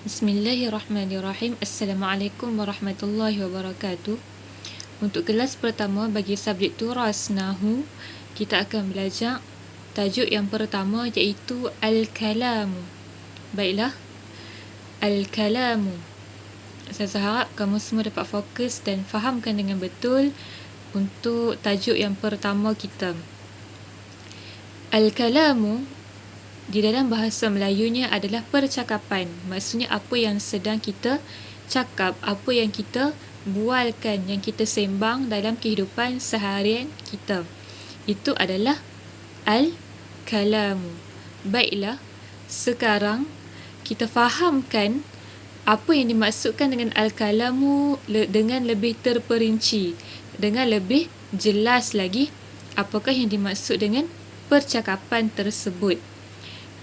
Bismillahirrahmanirrahim. Assalamualaikum warahmatullahi wabarakatuh. Untuk kelas pertama bagi subjek turas Nahu, kita akan belajar tajuk yang pertama iaitu Al-Kalamu. Baiklah, Al-Kalamu. Saya harap kamu semua dapat fokus dan fahamkan dengan betul untuk tajuk yang pertama kita. Al-Kalamu di dalam bahasa Melayunya adalah percakapan. Maksudnya apa yang sedang kita cakap, apa yang kita bualkan, yang kita sembang dalam kehidupan seharian kita. Itu adalah Al-Kalamu. Baiklah, sekarang kita fahamkan apa yang dimaksudkan dengan Al-Kalamu dengan lebih terperinci, dengan lebih jelas lagi apakah yang dimaksud dengan percakapan tersebut.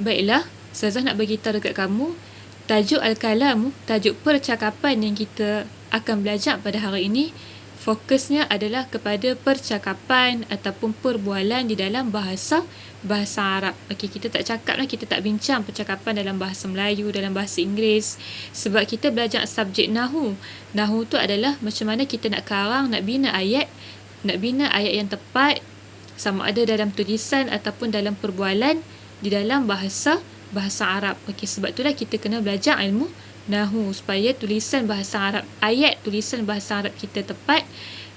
Baiklah, Ustazah nak bagi tahu dekat kamu, tajuk Al-Kalamu, tajuk percakapan yang kita akan belajar pada hari ini, fokusnya adalah kepada percakapan ataupun perbualan di dalam bahasa Arab. Okey, kita tak cakap lah, kita tak bincang percakapan dalam bahasa Melayu, dalam bahasa Inggeris. Sebab kita belajar subjek Nahu. Nahu tu adalah macam mana kita nak karang, nak bina ayat yang tepat, sama ada dalam tulisan ataupun dalam perbualan di dalam bahasa Arab. Okey, sebab itulah kita kena belajar ilmu Nahu supaya tulisan bahasa Arab, ayat tulisan bahasa Arab kita tepat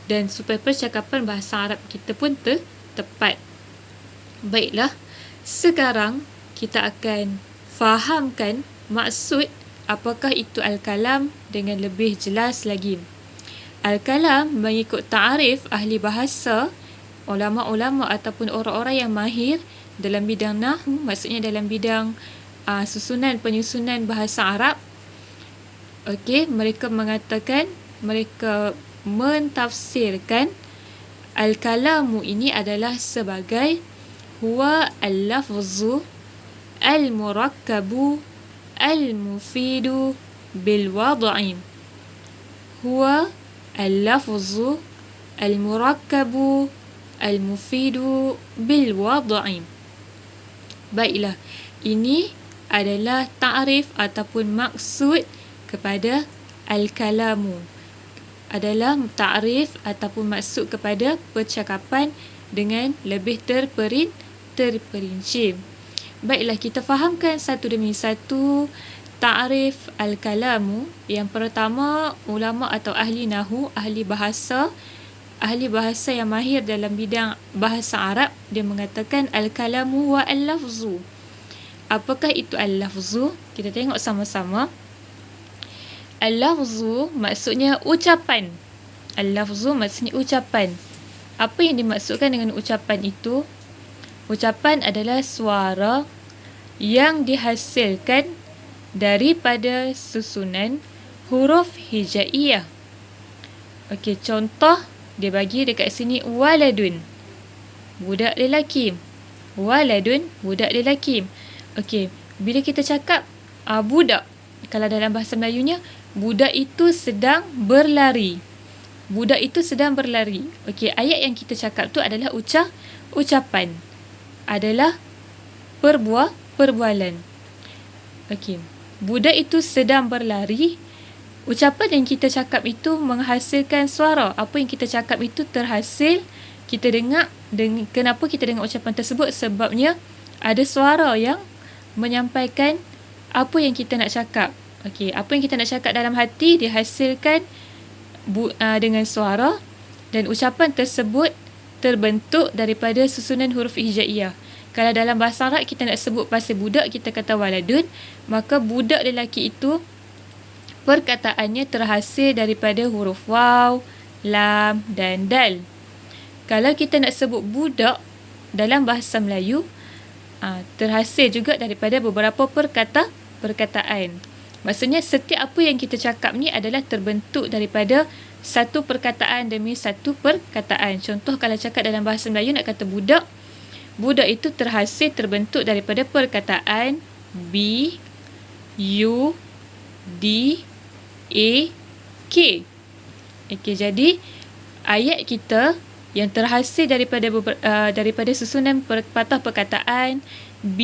dan supaya percakapan bahasa Arab kita pun tepat. Baiklah, sekarang kita akan fahamkan maksud apakah itu Al-Kalam dengan lebih jelas lagi. Al-Kalam mengikut ta'arif ahli bahasa, ulama-ulama ataupun orang-orang yang mahir dalam bidang Nahu, maksudnya dalam bidang susunan penyusunan bahasa Arab. Okey, mereka mengatakan, mereka mentafsirkan Al-Kalamu ini adalah sebagai huwa al-lafzu al-murakkabu al-mufidu bil-wad'i. Huwa al-lafzu al-murakkabu al-mufidu bil-wad'i. Baiklah, ini adalah ta'rif ataupun maksud kepada Al-Kalamu. Adalah ta'rif ataupun maksud kepada percakapan dengan lebih terperinci. Baiklah, kita fahamkan satu demi satu ta'rif Al-Kalamu. Yang pertama, ulama atau ahli Nahu, ahli bahasa yang mahir dalam bidang bahasa Arab, dia mengatakan Al-Kalamu wa al-lafzu. Apakah itu al-lafzu? Kita tengok sama-sama. Al-lafzu maksudnya ucapan. Al-lafzu maksudnya ucapan. Apa yang dimaksudkan dengan ucapan itu? Ucapan adalah suara yang dihasilkan daripada susunan huruf hijaiyah. Okey, contoh dia bagi dekat sini waladun, budak lelaki. Waladun, budak lelaki. Okey, bila kita cakap budak, kalau dalam bahasa Melayunya, budak itu sedang berlari. Budak itu sedang berlari. Okey, ayat yang kita cakap tu adalah ucapan. Adalah perbualan. Okey, budak itu sedang berlari. Ucapan yang kita cakap itu menghasilkan suara. Apa yang kita cakap itu terhasil, kita dengar. Kenapa kita dengar ucapan tersebut? Sebabnya ada suara yang menyampaikan apa yang kita nak cakap. Okey, apa yang kita nak cakap dalam hati dihasilkan dengan suara, dan ucapan tersebut terbentuk daripada susunan huruf hijaiyah. Kalau dalam bahasa Arab kita nak sebut pasal budak, kita kata waladun, maka budak lelaki itu perkataannya terhasil daripada huruf waw, lam dan dal. Kalau kita nak sebut budak dalam bahasa Melayu, terhasil juga daripada beberapa perkataan. Maksudnya setiap apa yang kita cakap ni adalah terbentuk daripada satu perkataan demi satu perkataan. Contoh kalau cakap dalam bahasa Melayu nak kata budak, budak itu terbentuk daripada perkataan B, U, D, A, K. Okey, jadi ayat kita yang terhasil daripada susunan patah perkataan B,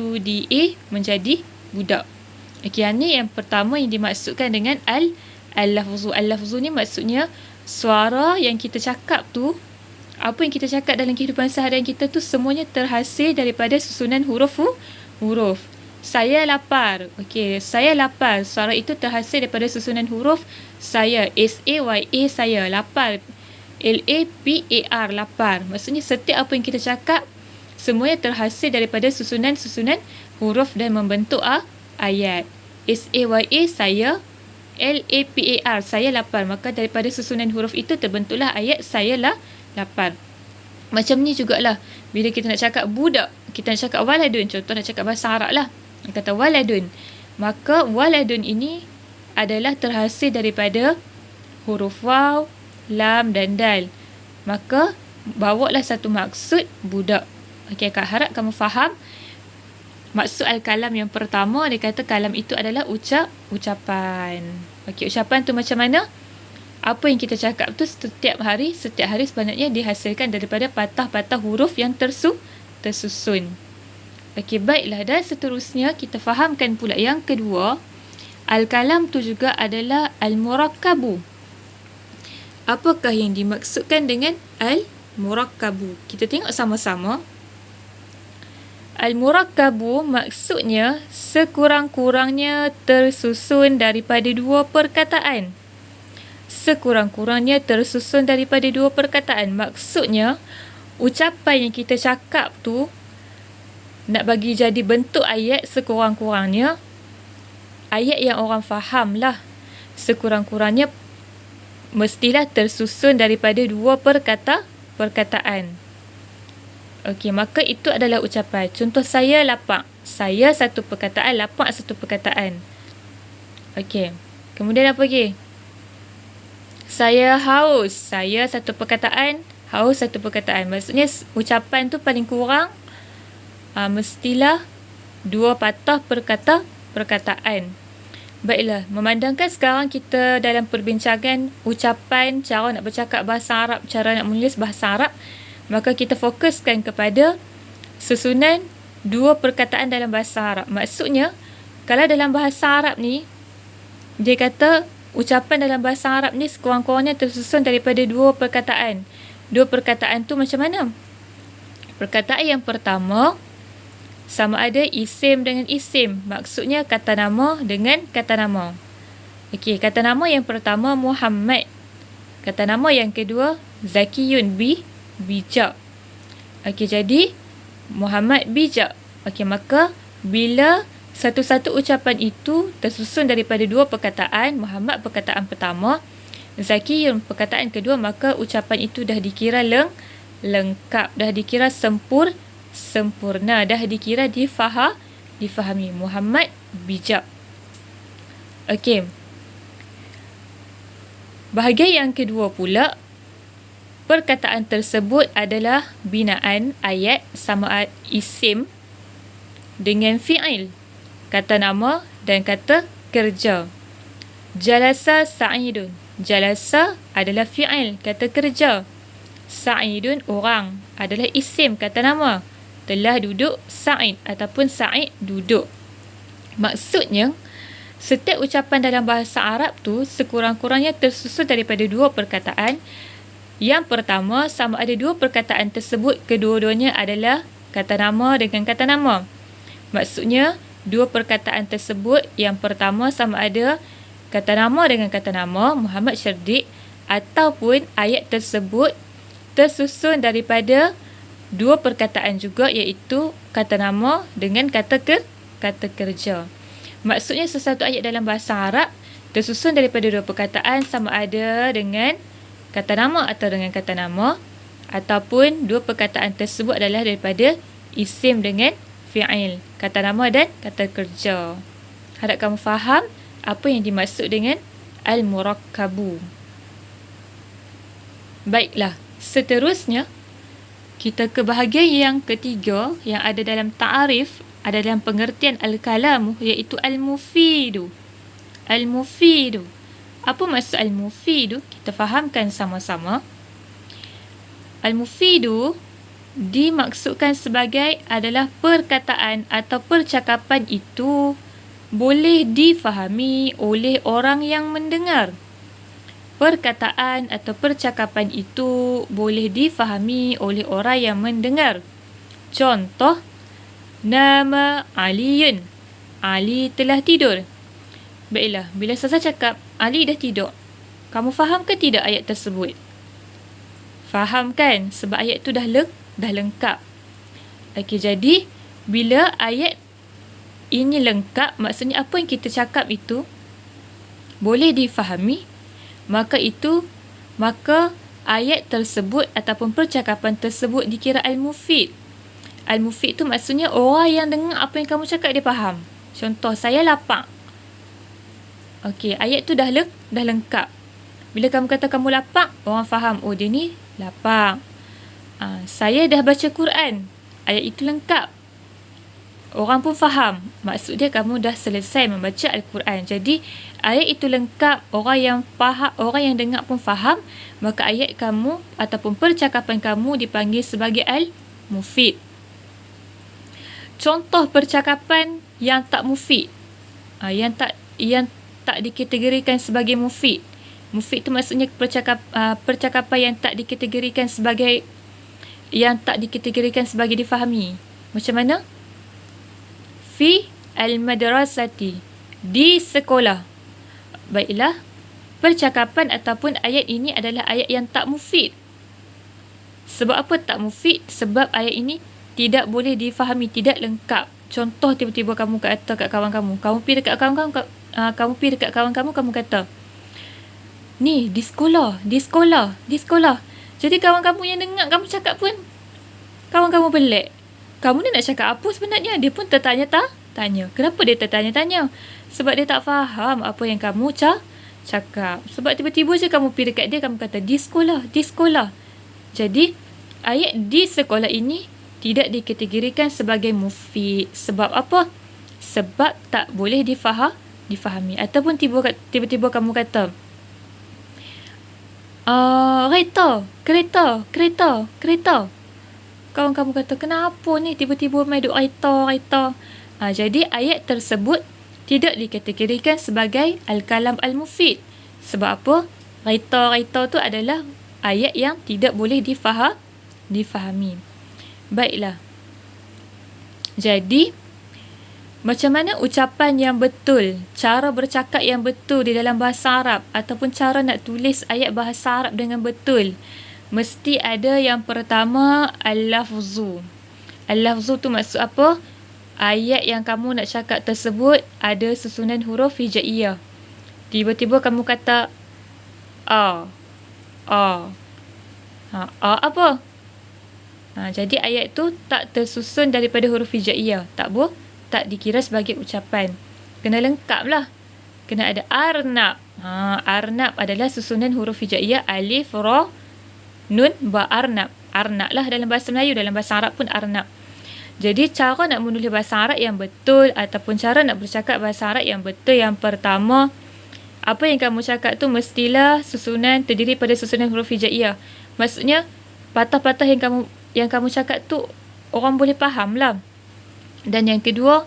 U, D, A menjadi budak. Okey, yang ni yang pertama yang dimaksudkan dengan al-lafzu. Al-lafzu ni maksudnya suara yang kita cakap tu, apa yang kita cakap dalam kehidupan seharian kita tu semuanya terhasil daripada susunan huruf. Saya lapar. Okey, saya lapar. Suara itu terhasil daripada susunan huruf saya. S-A-Y-A, saya. Lapar. L-A-P-A-R, lapar. Maksudnya setiap apa yang kita cakap semuanya terhasil daripada susunan-susunan huruf dan membentuk ayat. S-A-Y-A, saya. L-A-P-A-R, saya lapar. Maka daripada susunan huruf itu terbentuklah ayat saya lapar. Macam ni jugalah. Bila kita nak cakap budak, kita nak cakap waladun. Contoh nak cakap bahasa Arab lah. Kata waladun. Maka waladun ini adalah terhasil daripada huruf waw, lam dan dal. Maka bawalah satu maksud budak. Okey, Kak harap kamu faham. Maksud al-kalam yang pertama, dia kata kalam itu adalah ucapan. Okey, ucapan tu macam mana? Apa yang kita cakap tu setiap hari sebenarnya dihasilkan daripada patah-patah huruf yang tersusun. Okey, baiklah. Dan seterusnya kita fahamkan pula yang kedua, al-kalam tu juga adalah al-murakkabu. Apakah yang dimaksudkan dengan al-murakkabu? Kita tengok sama-sama. Al-murakkabu maksudnya sekurang-kurangnya tersusun daripada dua perkataan. Sekurang-kurangnya tersusun daripada dua perkataan. Maksudnya, ucapan yang kita cakap tu nak bagi jadi bentuk ayat sekurang-kurangnya, ayat yang orang faham lah. Sekurang-kurangnya mestilah tersusun daripada dua perkataan. Okey, maka itu adalah ucapan. Contoh, saya lapar. Saya satu perkataan, lapar satu perkataan. Okey. Kemudian apa lagi? Saya haus. Saya satu perkataan, haus satu perkataan. Maksudnya ucapan tu paling kurang mestilah dua patah perkataan. Baiklah, memandangkan sekarang kita dalam perbincangan ucapan, cara nak bercakap bahasa Arab, cara nak menulis bahasa Arab, maka kita fokuskan kepada susunan dua perkataan dalam bahasa Arab. Maksudnya, kalau dalam bahasa Arab ni, dia kata ucapan dalam bahasa Arab ni sekurang-kurangnya tersusun daripada dua perkataan. Dua perkataan tu macam mana? Perkataan yang pertama, sama ada isim dengan isim. Maksudnya kata nama dengan kata nama. Okey, kata nama yang pertama Muhammad. Kata nama yang kedua Zakiyun, bijak. Okey, jadi Muhammad bijak. Okey, maka bila satu-satu ucapan itu tersusun daripada dua perkataan, Muhammad perkataan pertama, Zakiyun perkataan kedua, maka ucapan itu dah dikira lengkap, dah dikira sempurna, dah dikira difahami. Muhammad bijak. Okey. Bahagian yang kedua pula, perkataan tersebut adalah binaan ayat sama isim dengan fi'il, kata nama dan kata kerja. Jalasa Sa'idun. Jalasa adalah fi'il, kata kerja. Sa'idun orang adalah isim, kata nama. Telah duduk Sa'id ataupun Sa'id duduk. Maksudnya, setiap ucapan dalam bahasa Arab tu sekurang-kurangnya tersusun daripada dua perkataan. Yang pertama, sama ada dua perkataan tersebut kedua-duanya adalah kata nama dengan kata nama. Maksudnya, dua perkataan tersebut, yang pertama sama ada kata nama dengan kata nama, Muhammad Syardik, ataupun ayat tersebut tersusun daripada dua perkataan juga, iaitu kata nama dengan kata kerja. Maksudnya sesuatu ayat dalam bahasa Arab tersusun daripada dua perkataan, sama ada dengan kata nama atau dengan kata nama, ataupun dua perkataan tersebut adalah daripada isim dengan fi'il, kata nama dan kata kerja. Harap kamu faham apa yang dimaksud dengan al-murakkabu. Baiklah, seterusnya kita ke bahagian yang ketiga yang ada dalam ta'arif, ada dalam pengertian al-kalamu, iaitu al-mufidu. Al-mufidu. Apa maksud al-mufidu? Kita fahamkan sama-sama. Al-mufidu dimaksudkan sebagai adalah perkataan atau percakapan itu boleh difahami oleh orang yang mendengar. Perkataan atau percakapan itu boleh difahami oleh orang yang mendengar. Contoh, nama Aliyun. Ali telah tidur. Baiklah, bila saya cakap Ali dah tidur, kamu faham ke tidak ayat tersebut? Faham kan? Sebab ayat tu dah lengkap. Okey, jadi bila ayat ini lengkap, maksudnya apa yang kita cakap itu boleh difahami, maka ayat tersebut ataupun percakapan tersebut dikira al-mufid. Al-mufid tu maksudnya orang yang dengar apa yang kamu cakap dia faham. Contoh, saya lapar. Okey, ayat tu dah lengkap. Bila kamu kata kamu lapar, orang faham, oh dia ni lapar. Saya dah baca Quran. Ayat itu lengkap. Orang pun faham. Maksud dia kamu dah selesai membaca Al-Quran. Jadi ayat itu lengkap, orang yang dengar pun faham, maka ayat kamu ataupun percakapan kamu dipanggil sebagai al-mufid. Contoh percakapan yang tak mufid. Yang tak dikategorikan sebagai mufid. Mufid tu maksudnya percakapan yang tak dikategorikan sebagai difahami. Macam mana? Fi al-madrasati, di sekolah. Baiklah, percakapan ataupun ayat ini adalah ayat yang tak mufid. Sebab apa tak mufid? Sebab ayat ini tidak boleh difahami, tidak lengkap. Contoh, tiba-tiba kamu kata kat kawan kamu, kamu pergi dekat kawan kamu, kamu kata, ni di sekolah. Jadi kawan kamu yang dengar kamu cakap pun, kawan kamu pelik. Kamu ni nak cakap apa sebenarnya? Dia pun tertanya-tanya. Kenapa dia tertanya-tanya? Sebab dia tak faham apa yang kamu cakap. Sebab tiba-tiba je kamu pergi dekat dia, kamu kata di sekolah. Jadi ayat di sekolah ini tidak dikategorikan sebagai mufid. Sebab apa? Sebab tak boleh difahami. Ataupun tiba-tiba kamu kata, kereta. Kawan kamu kata, kenapa ni tiba-tiba main duk kereta. Jadi ayat tersebut tidak dikategorikan sebagai al-kalam al-mufid. Sebab apa? Kereta tu adalah ayat yang tidak boleh difahami. Baiklah. Jadi, macam mana ucapan yang betul, cara bercakap yang betul di dalam bahasa Arab ataupun cara nak tulis ayat bahasa Arab dengan betul? Mesti ada yang pertama, al-lafzu. Al-lafzu tu maksud apa? Ayat yang kamu nak cakap tersebut ada susunan huruf hijaiyah. Tiba-tiba kamu kata A apa? Jadi ayat tu tak tersusun daripada huruf hijaiyah. Tak dikira sebagai ucapan. Kena lengkap lah. Kena ada arnab. Arnab adalah susunan huruf hijaiyah, alif, ra, nun, ba, arnab. Arnab lah dalam bahasa Melayu, dalam bahasa Arab pun arnab. Jadi cara nak menulis bahasa Arab yang betul ataupun cara nak bercakap bahasa Arab yang betul, yang pertama, apa yang kamu cakap tu mestilah terdiri pada susunan huruf hijaiyah. Maksudnya patah-patah yang kamu cakap tu orang boleh faham lah. Dan yang kedua,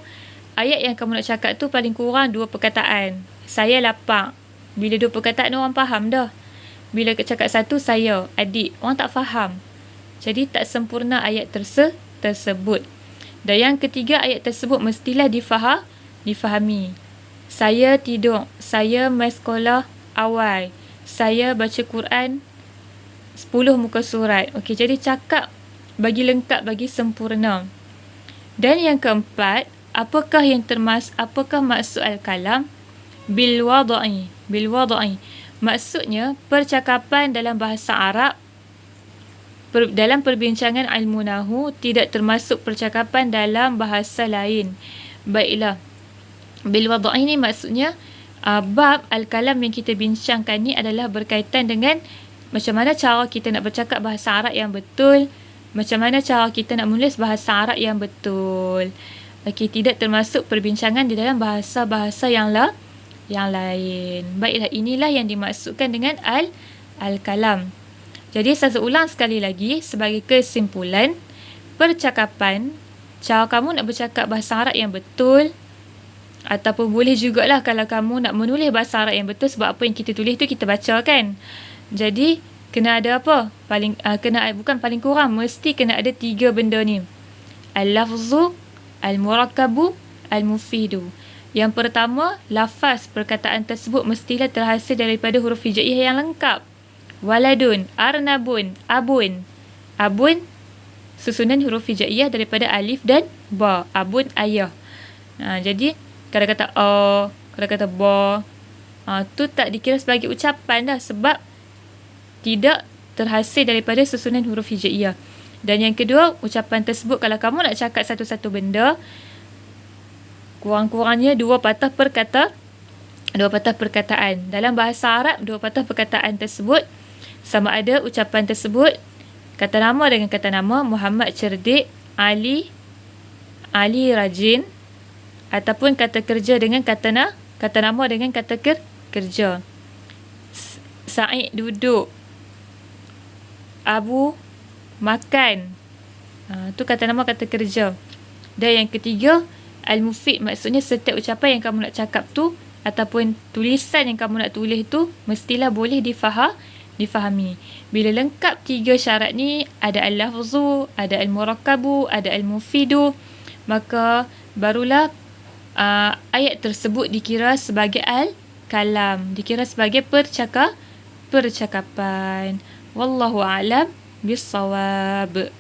ayat yang kamu nak cakap tu paling kurang 2 perkataan. Saya lapar. Bila 2 perkataan orang faham dah. Bila cakap satu, saya, adik, orang tak faham. Jadi tak sempurna ayat tersebut. Dan yang ketiga, ayat tersebut mestilah difahami. Saya tidur. Saya mai sekolah awal. Saya baca Quran 10 muka surat. Okey, jadi cakap bagi lengkap, bagi sempurna. Dan yang keempat, apakah maksud al-kalam? Bil wada'i. Maksudnya, percakapan dalam bahasa Arab dalam perbincangan ilmu nahu tidak termasuk percakapan dalam bahasa lain. Baiklah. Bil wada'i ni maksudnya bab al-kalam yang kita bincangkan ni adalah berkaitan dengan macam mana cara kita nak bercakap bahasa Arab yang betul, macam mana cara kita nak menulis bahasa Arab yang betul. Okey, tidak termasuk perbincangan di dalam bahasa-bahasa yang lain. Baiklah, inilah yang dimaksudkan dengan al-kalam. Jadi saya ulang sekali lagi sebagai kesimpulan, percakapan, cara kamu nak bercakap bahasa Arab yang betul, Ataupun boleh jugalah kalau kamu nak menulis bahasa Arab yang betul, sebab apa yang kita tulis tu kita baca kan. Jadi kena ada apa? Bukan paling kurang, mesti kena ada 3 benda ni. Al-lafzu, al-murakkabu, al-mufidu. Yang pertama, lafaz perkataan tersebut mestilah terhasil daripada huruf hijaiyah yang lengkap. Waladun, arnabun, abun. Abun susunan huruf hijaiyah daripada alif dan ba. Abun ayah. Jadi kalau kata a, kalau kata ba, tu tak dikira sebagai ucapan dah, sebab tidak terhasil daripada susunan huruf hijaiyah. Dan yang kedua, ucapan tersebut kalau kamu nak cakap satu-satu benda, kurang-kurangnya 2 patah perkataan. Dalam bahasa Arab, 2 patah perkataan tersebut sama ada ucapan tersebut kata nama dengan kata nama, Muhammad cerdik, Ali rajin, ataupun kata kerja dengan kata nama dengan kata kerja. Sa'id duduk, Abu makan. Tu kata nama, kata kerja. Dan yang ketiga, al-mufid, maksudnya setiap ucapan yang kamu nak cakap tu ataupun tulisan yang kamu nak tulis tu mestilah boleh difahami. Bila lengkap 3 syarat ni, ada al-lafzu, ada al-murakkabu, ada al-mufidu, maka barulah ayat tersebut dikira sebagai al-kalam, dikira sebagai percakapan. Wallahu a'lam bissawab.